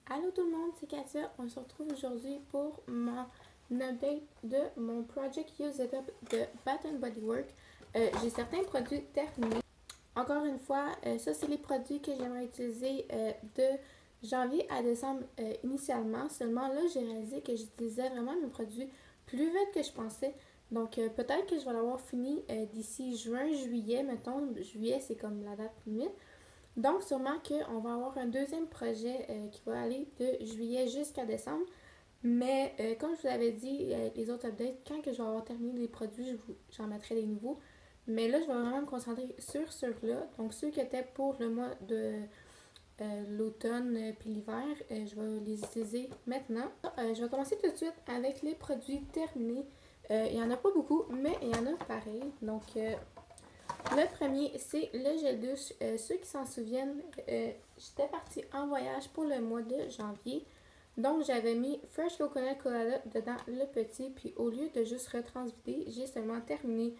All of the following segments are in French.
Allô tout le monde, c'est Katia. On se retrouve aujourd'hui pour mon update de mon Project Use It Up de Bath Body Works. J'ai certains produits terminés. Encore une fois, ça c'est les produits que j'aimerais utiliser de janvier à décembre initialement. Seulement là, j'ai réalisé que j'utilisais vraiment mes produits plus vite que je pensais. Donc peut-être que je vais l'avoir fini d'ici juin, juillet, mettons. Juillet, c'est comme la date limite. Donc, sûrement qu'on va avoir un deuxième projet qui va aller de juillet jusqu'à décembre. Mais comme je vous l'avais dit, les autres updates, quand que je vais avoir terminé les produits, j'en mettrai des nouveaux. Mais là, je vais vraiment me concentrer sur ceux-là. Donc, ceux qui étaient pour le mois de l'automne puis l'hiver, je vais les utiliser maintenant. Je vais commencer tout de suite avec les produits terminés. Il n'y en a pas beaucoup, mais il y en a pareil. Donc, le premier, c'est le gel douche. Ceux qui s'en souviennent, j'étais partie en voyage pour le mois de janvier. Donc, j'avais mis Fresh Coconut Colada dedans le petit. Puis, au lieu de juste retransvider, j'ai seulement terminé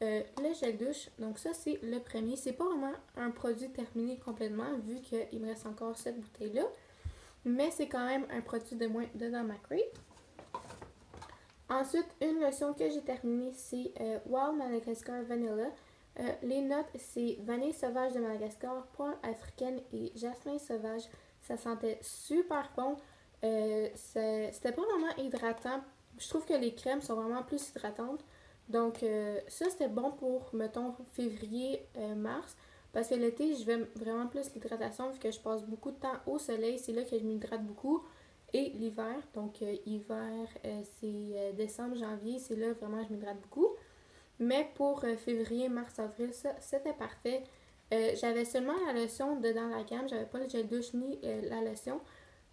le gel douche. Donc, ça, c'est le premier. C'est pas vraiment un produit terminé complètement, vu qu'il me reste encore cette bouteille-là. Mais c'est quand même un produit de moins dedans ma crate. Ensuite, une lotion que j'ai terminée, c'est Wild Madagascar Vanilla. Les notes, c'est vanille sauvage de Madagascar, poire africaine et jasmin sauvage. Ça sentait super bon. C'était pas vraiment hydratant. Je trouve que les crèmes sont vraiment plus hydratantes. Donc, ça, c'était bon pour, mettons, février, mars. Parce que l'été, je vais vraiment plus l'hydratation vu que je passe beaucoup de temps au soleil. C'est là que je m'hydrate beaucoup. Et l'hiver, donc hiver, c'est décembre, janvier, c'est là vraiment je m'hydrate beaucoup. Mais pour février, mars, avril, ça, c'était parfait. J'avais seulement la lotion dedans la gamme. J'avais pas le gel douche ni la lotion.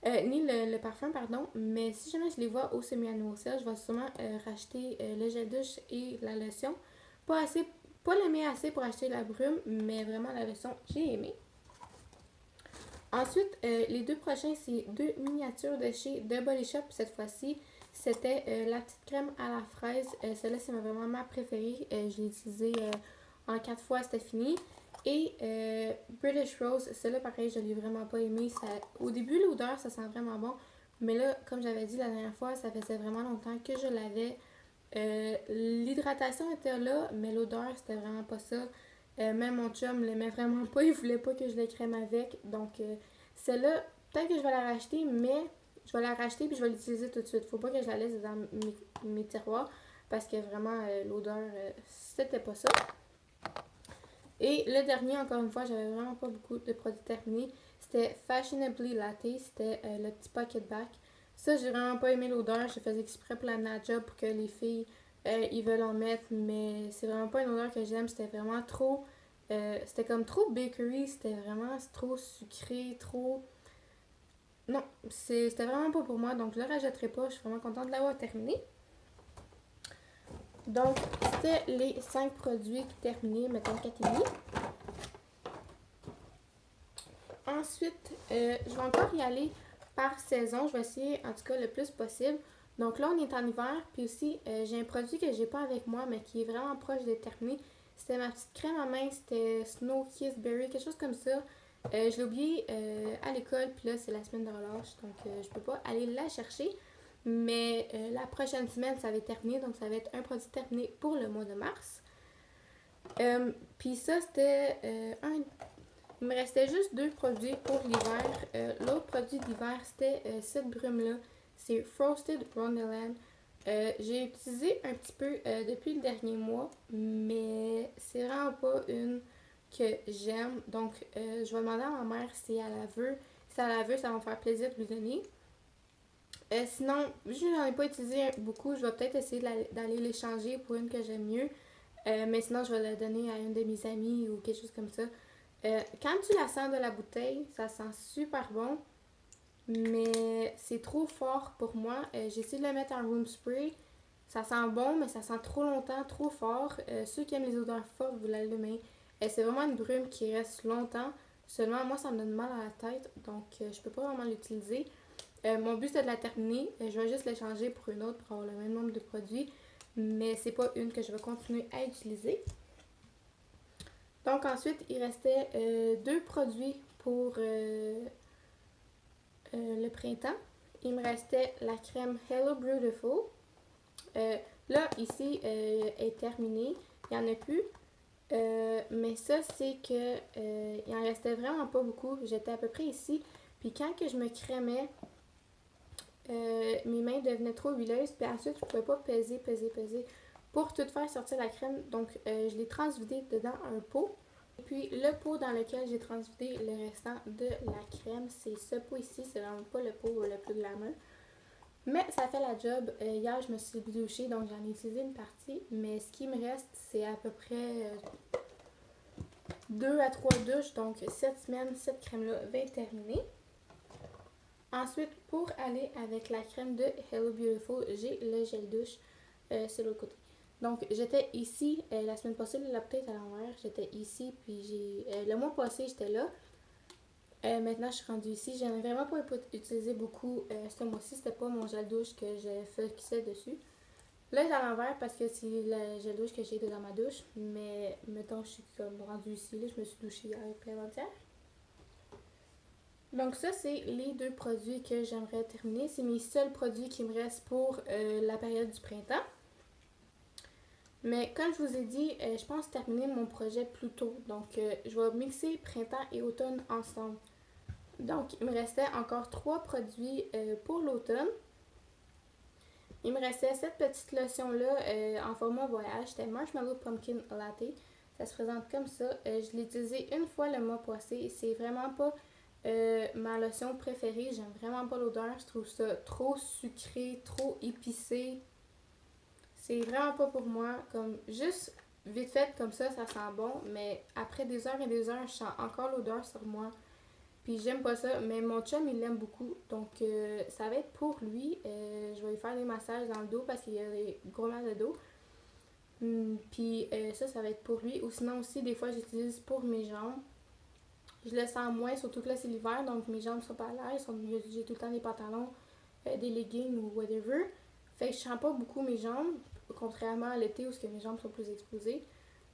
Ni le parfum, pardon. Mais si jamais je les vois au semi-anniversaire, je vais sûrement racheter le gel douche et la lotion. Pas assez, pas l'aimer assez pour acheter la brume, mais vraiment la lotion, j'ai aimé. Ensuite, les deux prochains, c'est deux miniatures de chez The Body Shop. Cette fois-ci, c'était la petite crème à la fraise. Celle-là, c'est vraiment ma préférée. Je l'ai utilisée en 4 fois, c'était fini. Et British Rose, celle-là, pareil, je l'ai vraiment pas aimée. Au début, l'odeur, ça sent vraiment bon. Mais là, comme j'avais dit la dernière fois, ça faisait vraiment longtemps que je l'avais. L'hydratation était là, mais l'odeur, c'était vraiment pas ça. Même mon chum l'aimait vraiment pas, il voulait pas que je le crème avec. Donc, celle-là, peut-être que je vais la racheter, mais je vais la racheter puis je vais l'utiliser tout de suite. Faut pas que je la laisse dans mes tiroirs parce que vraiment, l'odeur, c'était pas ça. Et le dernier, encore une fois, j'avais vraiment pas beaucoup de produits terminés. C'était Fashionably Latte, c'était le petit pocket back. Ça, j'ai vraiment pas aimé l'odeur. Je faisais exprès pour la Nadja pour que les filles, ils veulent en mettre, mais c'est vraiment pas une odeur que j'aime. C'était vraiment trop. C'était comme trop bakery, c'était vraiment trop sucré, trop. Non, c'était vraiment pas pour moi, donc je le rajouterai pas. Je suis vraiment contente de l'avoir terminé. Donc, c'était les 5 produits terminés, mettons 4,5. Ensuite, je vais encore y aller par saison. Je vais essayer, en tout cas, le plus possible. Donc là, on est en hiver. Puis aussi, j'ai un produit que j'ai pas avec moi, mais qui est vraiment proche d'être terminé. C'était ma petite crème à main. C'était Snow Kiss Berry, quelque chose comme ça. Je l'ai oublié à l'école. Puis là, c'est la semaine de relâche. Donc, je peux pas aller la chercher. Mais la prochaine semaine, ça va être terminé. Donc, ça va être un produit terminé pour le mois de mars. Puis ça, c'était il me restait juste deux produits pour l'hiver. L'autre produit d'hiver, c'était cette brume-là. C'est Frosted Wonderland. J'ai utilisé un petit peu depuis le dernier mois, mais c'est vraiment pas une que j'aime. Donc, je vais demander à ma mère si elle la veut. Si elle la veut, ça va me faire plaisir de lui donner. Sinon, vu que j'en ai pas utilisé beaucoup, je vais peut-être essayer d'aller l'échanger pour une que j'aime mieux. Mais sinon, je vais la donner à une de mes amies ou quelque chose comme ça. Quand tu la sens de la bouteille, ça sent super bon, mais c'est trop fort pour moi. J'ai essayé de le mettre en room spray. Ça sent bon, mais ça sent trop longtemps, trop fort. Ceux qui aiment les odeurs fortes, vous l'allumez. C'est vraiment une brume qui reste longtemps. Seulement, moi, ça me donne mal à la tête, donc je peux pas vraiment l'utiliser. Mon but, c'est de la terminer. Je vais juste l'échanger pour une autre pour avoir le même nombre de produits, mais c'est pas une que je vais continuer à utiliser. Donc ensuite, il restait deux produits pour le printemps. Il me restait la crème Hello Beautiful. Là, ici, est terminée. Il n'y en a plus. Mais ça, c'est que il en restait vraiment pas beaucoup. J'étais à peu près ici. Puis quand que je me crémais, mes mains devenaient trop huileuses. Puis ensuite, je pouvais pas peser pour tout faire sortir la crème. Donc, je l'ai transvidé dedans un pot. Et puis, le pot dans lequel j'ai transvidé le restant de la crème, c'est ce pot ici. C'est vraiment pas le pot le plus glamour. Mais ça fait la job. Hier, je me suis douchée, donc j'en ai utilisé une partie. Mais ce qui me reste, c'est à peu près 2 à 3 douches. Donc, cette semaine, cette crème-là va être terminée. Ensuite, pour aller avec la crème de Hello Beautiful, j'ai le gel douche sur l'autre côté. Donc, j'étais ici la semaine passée, la tête à l'envers. J'étais ici, puis le mois passé, j'étais là. Maintenant, je suis rendue ici. J'en ai vraiment pas utilisé beaucoup ce mois-ci. C'était pas mon gel douche que je focusais dessus. Là, c'est à l'envers parce que c'est le gel douche que j'ai dans ma douche. Mais mettons, je suis comme rendue ici. Là, je me suis douchée avec plein d'entière. Donc ça, c'est les deux produits que j'aimerais terminer. C'est mes seuls produits qui me restent pour la période du printemps. Mais comme je vous ai dit, je pense terminer mon projet plus tôt. Donc, je vais mixer printemps et automne ensemble. Donc, il me restait encore 3 produits pour l'automne. Il me restait cette petite lotion-là en format voyage. C'était Marshmallow Pumpkin Latte. Ça se présente comme ça. Je l'ai utilisé une fois le mois passé. C'est vraiment pas ma lotion préférée. J'aime vraiment pas l'odeur. Je trouve ça trop sucré, trop épicé. C'est vraiment pas pour moi. Comme juste vite fait comme ça sent bon. Mais après des heures et des heures, je sens encore l'odeur sur moi. Puis j'aime pas ça, mais mon chum, il l'aime beaucoup. Donc, ça va être pour lui. Je vais lui faire des massages dans le dos parce qu'il a des gros mal de dos. Puis ça va être pour lui. Ou sinon aussi, des fois, j'utilise pour mes jambes. Je le sens moins, surtout que là, c'est l'hiver. Donc, mes jambes sont pas à l'air. J'ai tout le temps des pantalons, des leggings ou whatever. Fait que je sens pas beaucoup mes jambes. Contrairement à l'été où mes jambes sont plus exposées.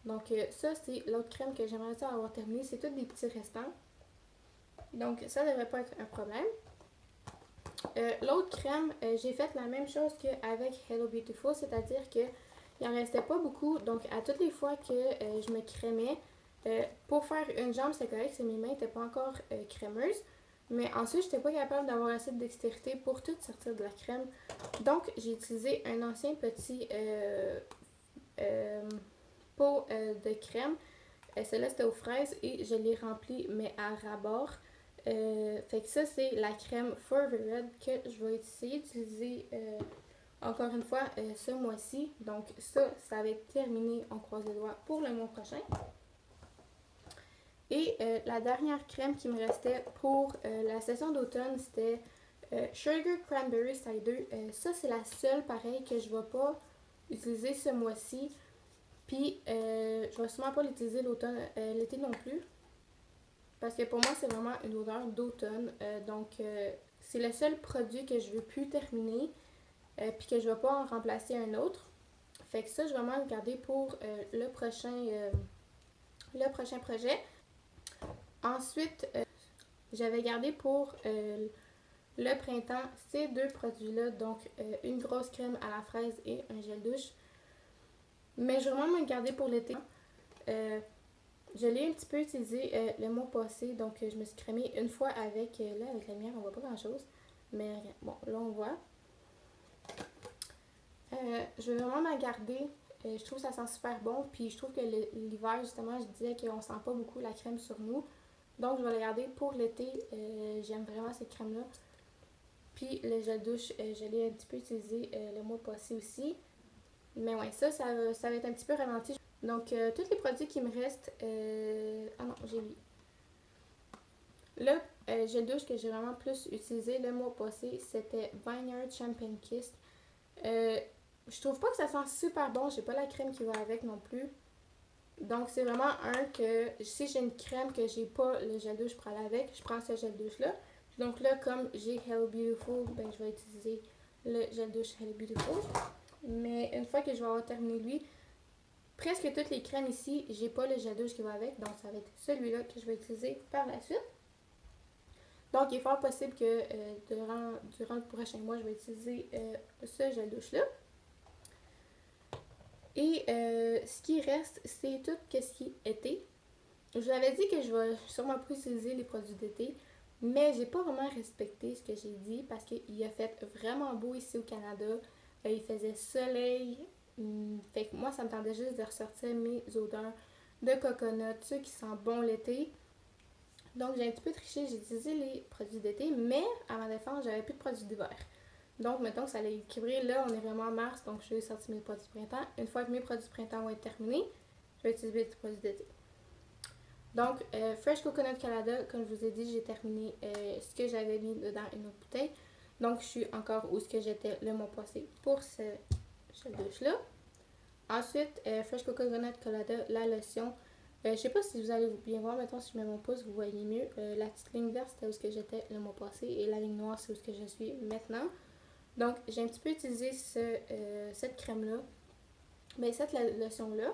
Donc, ça, c'est l'autre crème que j'aimerais avoir terminée. C'est tous des petits restants. Donc, ça devrait pas être un problème. L'autre crème, j'ai fait la même chose qu'avec Hello Beautiful, c'est-à-dire qu'il en restait pas beaucoup. Donc, à toutes les fois que je me crémais, pour faire une jambe, c'est correct, mes mains n'étaient pas encore crémeuses. Mais ensuite, je n'étais pas capable d'avoir assez de dextérité pour tout sortir de la crème. Donc, j'ai utilisé un ancien petit pot de crème. Celle-là, c'était aux fraises et je l'ai remplie, mais à ras-bord. Fait que ça, c'est la crème Forever Red que je vais essayer d'utiliser encore une fois ce mois-ci. Donc ça va être terminé, on croise les doigts, pour le mois prochain. Et la dernière crème qui me restait pour la session d'automne, c'était Sugar Cranberry Cider. Ça, c'est la seule, pareil, que je ne vais pas utiliser ce mois-ci. Puis, je vais sûrement pas l'utiliser l'été non plus. Parce que pour moi, c'est vraiment une odeur d'automne. Donc, c'est le seul produit que je veux plus terminer. Puis que je ne vais pas en remplacer un autre. Fait que ça, je vais vraiment le garder pour le prochain projet. Ensuite, j'avais gardé pour le printemps ces deux produits-là. Donc, une grosse crème à la fraise et un gel douche. Mais je vais vraiment me garder pour l'été. Je l'ai un petit peu utilisé le mois passé, donc je me suis crémée une fois avec, là avec la lumière on voit pas grand chose, mais bon là on voit. Je vais vraiment m'en garder, je trouve que ça sent super bon, puis je trouve que l'hiver justement je disais qu'on sent pas beaucoup la crème sur nous, donc je vais la garder pour l'été, j'aime vraiment cette crème là. Puis le gel douche, je l'ai un petit peu utilisé le mois passé aussi, mais ouais ça va être un petit peu ralenti. Donc, tous les produits qui me restent... Ah non, j'ai oublié. Le gel douche que j'ai vraiment plus utilisé le mois passé, c'était Vineyard Champagne Kiss. Je trouve pas que ça sent super bon. J'ai pas la crème qui va avec non plus. Donc, c'est vraiment un que... Si j'ai une crème que j'ai pas le gel douche pour aller avec, je prends ce gel douche-là. Donc là, comme j'ai Hello Beautiful, ben, je vais utiliser le gel douche Hello Beautiful. Mais une fois que je vais avoir terminé lui... Presque toutes les crèmes ici, j'ai pas le gel douche qui va avec, donc ça va être celui-là que je vais utiliser par la suite. Donc, il est fort possible que durant le prochain mois, je vais utiliser ce gel douche-là. Et ce qui reste, c'est tout ce qui est été. Je vous avais dit que je vais sûrement pas utiliser les produits d'été, mais j'ai pas vraiment respecté ce que j'ai dit parce qu'il a fait vraiment beau ici au Canada. Il faisait soleil. Fait que moi, ça me tendait juste de ressortir mes odeurs de coconut, ceux qui sentent bon l'été. Donc, j'ai un petit peu triché, j'ai utilisé les produits d'été, mais à ma défense, j'avais plus de produits d'hiver. Donc, mettons que ça allait équilibrer. Là, on est vraiment en mars, donc je vais sortir mes produits de printemps. Une fois que mes produits de printemps vont être terminés, je vais utiliser les produits d'été. Donc, Fresh Coconut Canada, comme je vous ai dit, j'ai terminé ce que j'avais mis dans une autre bouteille. Donc, je suis encore où ce que j'étais le mois passé pour ce gel douche-là. Ensuite, Fresh Coconut Canada, la lotion. Je sais pas si vous allez bien voir, mettons si je mets mon pouce, vous voyez mieux. La petite ligne verte, c'était où ce que j'étais le mois passé et la ligne noire, c'est où ce que je suis maintenant. Donc, j'ai un petit peu utilisé cette crème-là, mais cette lotion-là.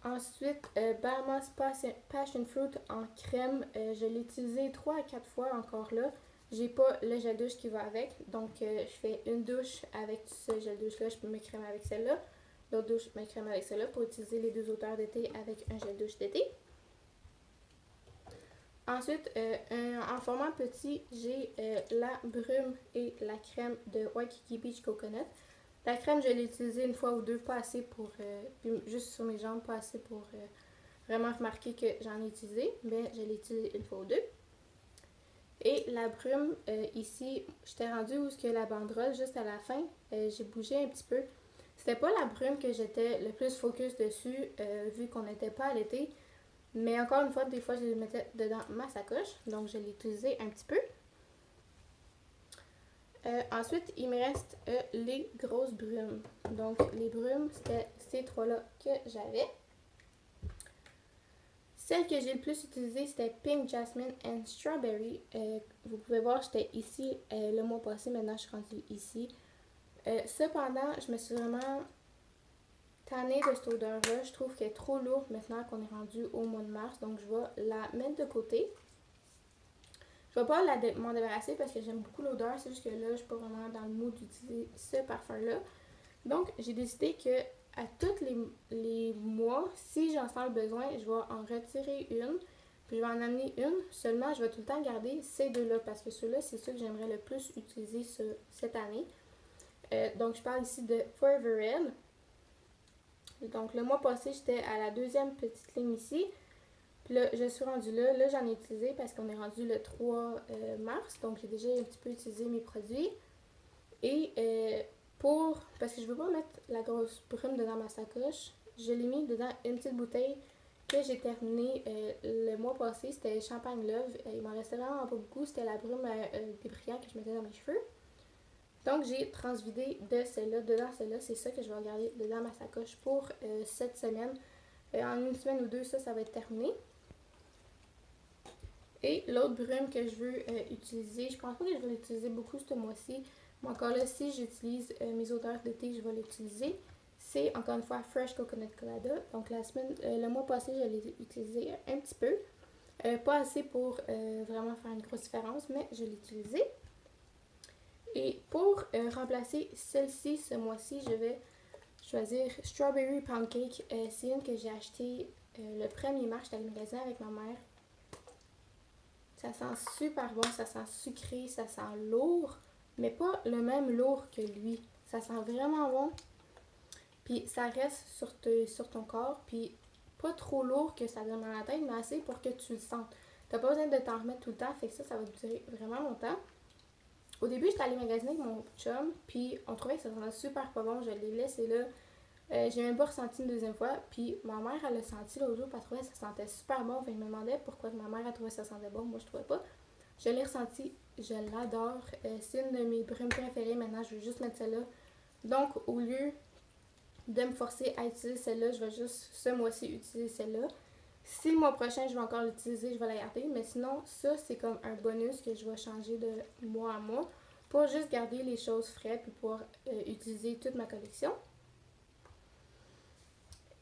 Ensuite, Bahamas Passion Fruit en crème, je l'ai utilisé 3 à 4 fois encore là. J'ai pas le gel douche qui va avec, donc je fais une douche avec ce gel douche-là, je peux me crémer avec celle-là. L'autre douche, je me crème avec celle-là pour utiliser les deux odeurs d'été avec un gel douche d'été. Ensuite, en format petit, j'ai la brume et la crème de Waikiki Beach Coconut. La crème, je l'ai utilisée une fois ou deux, pas assez pour, puis juste sur mes jambes, pas assez pour vraiment remarquer que j'en ai utilisé, mais je l'ai utilisée une fois ou deux. Et la brume, ici, j'étais rendue où que la banderole, juste à la fin, j'ai bougé un petit peu. C'était pas la brume que j'étais le plus focus dessus, vu qu'on n'était pas à l'été. Mais encore une fois, des fois, je les mettais dedans ma sacoche. Donc, je l'ai utilisé un petit peu. Ensuite, il me reste les grosses brumes. Donc, les brumes, c'était ces trois-là que j'avais. Celle que j'ai le plus utilisée, c'était Pink Jasmine and Strawberry. Vous pouvez voir, j'étais ici le mois passé. Maintenant, je suis rendue ici. Cependant, je me suis vraiment tannée de cette odeur-là. Je trouve qu'elle est trop lourde maintenant qu'on est rendu au mois de mars. Donc, je vais la mettre de côté. Je ne vais pas m'en débarrasser parce que j'aime beaucoup l'odeur. C'est juste que là, je ne suis pas vraiment dans le mood d'utiliser ce parfum-là. Donc, j'ai décidé que à tous les mois, si j'en sens le besoin, je vais en retirer une. Puis je vais en amener une. Seulement, je vais tout le temps garder ces deux-là parce que ceux-là, c'est ceux que j'aimerais le plus utiliser cette année. Donc, je parle ici de Forever Elle. Donc, le mois passé, j'étais à la deuxième petite ligne ici. Puis là, je suis rendue là. Là, j'en ai utilisé parce qu'on est rendu le 3 mars. Donc, j'ai déjà un petit peu utilisé mes produits. Et parce que je ne veux pas mettre la grosse brume dedans ma sacoche, je l'ai mis dedans une petite bouteille que j'ai terminée le mois passé. C'était Champagne Love. Il m'en restait vraiment pas beaucoup. C'était la brume débrillant que je mettais dans mes cheveux. Donc, j'ai transvidé de celle-là, dedans celle-là. C'est ça que je vais garder dedans ma sacoche pour cette semaine. En une semaine ou deux, ça va être terminé. Et l'autre brume que je veux utiliser, je pense pas que je vais l'utiliser beaucoup ce mois-ci. Mais encore là, si j'utilise mes odeurs d'été, je vais l'utiliser. C'est encore une fois Fresh Coconut Canada. Donc le mois passé, je l'ai utilisé un petit peu. Pas assez pour vraiment faire une grosse différence, mais je l'ai utilisé. Et pour remplacer celle-ci ce mois-ci, je vais choisir Strawberry Pound Cake. C'est une que j'ai achetée le 1er mars. J'étais à le magasin avec ma mère. Ça sent super bon, ça sent sucré, ça sent lourd, mais pas le même lourd que lui. Ça sent vraiment bon. Puis ça reste sur ton corps, puis pas trop lourd que ça donne dans la tête, mais assez pour que tu le sentes. T'as pas besoin de t'en remettre tout le temps, fait que ça va durer vraiment longtemps. Au début, j'étais allée magasiner avec mon chum, puis on trouvait que ça sentait super pas bon. Je l'ai laissé là. J'ai même pas ressenti une deuxième fois. Puis ma mère, elle l'a senti l'autre jour, parce qu'elle trouvait que ça sentait super bon. Fait que je me demandais pourquoi ma mère, elle trouvait que ça sentait bon. Moi, je trouvais pas. Je l'ai ressenti. Je l'adore. C'est une de mes brumes préférées. Maintenant, je vais juste mettre celle-là. Donc, au lieu de me forcer à utiliser celle-là, je vais juste ce mois-ci utiliser celle-là. Si le mois prochain, je vais encore l'utiliser, je vais la garder. Mais sinon, ça, c'est comme un bonus que je vais changer de mois à mois pour juste garder les choses frais puis pouvoir utiliser toute ma collection.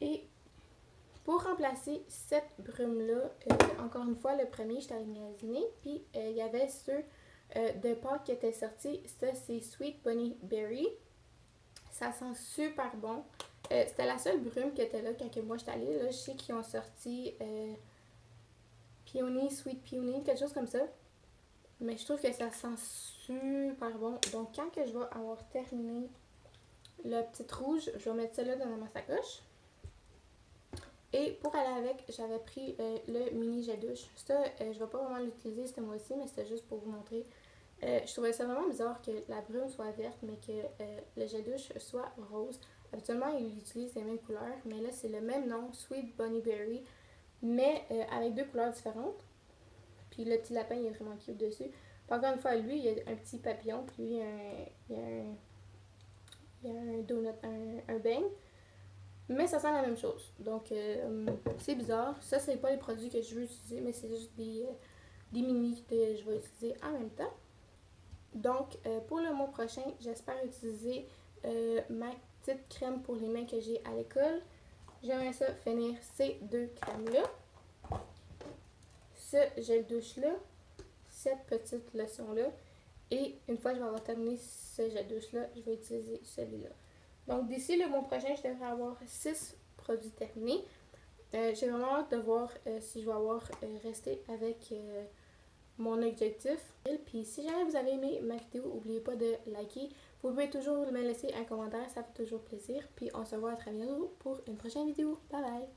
Et Pour remplacer cette brume-là, encore une fois, le premier, j'étais allée magasiner, puis il y avait ceux de Pâques qui étaient sortis. Ça, c'est Sweet Bunny Berry. Ça sent super bon. C'était la seule brume qui était là quand moi j'étais allée. Là, je sais qu'ils ont sorti Peony, Sweet Peony, quelque chose comme ça. Mais je trouve que ça sent super bon. Donc, quand que je vais avoir terminé le petit rouge, je vais mettre celle-là dans ma sacoche. Et pour aller avec, j'avais pris le mini jet douche. Ça, je ne vais pas vraiment l'utiliser ce mois-ci, mais c'était juste pour vous montrer. Je trouvais ça vraiment bizarre que la brume soit verte, mais que le jet douche soit rose. Habituellement, ils utilisent les mêmes couleurs, mais là, c'est le même nom, Sweet Bunny Berry, mais avec deux couleurs différentes. Puis le petit lapin, il est vraiment cute dessus. Puis encore une fois, lui, il y a un petit papillon, puis lui, il y a un donut, un beigne. Mais ça sent la même chose. Donc, c'est bizarre. Ça, c'est pas les produits que je veux utiliser, mais c'est juste des mini que je vais utiliser en même temps. Donc, pour le mois prochain, j'espère utiliser ma petite crème pour les mains que j'ai à l'école. J'aimerais ça finir ces deux crèmes-là. Ce gel douche-là. Cette petite lotion-là. Et une fois que je vais avoir terminé ce gel douche-là, je vais utiliser celui-là. Donc, d'ici le mois prochain, je devrais avoir 6 produits terminés. J'ai vraiment hâte de voir si je vais avoir resté avec mon objectif. Et puis, si jamais vous avez aimé ma vidéo, n'oubliez pas de liker. Vous pouvez toujours me laisser un commentaire, ça fait toujours plaisir. Puis, on se voit à très bientôt pour une prochaine vidéo. Bye bye!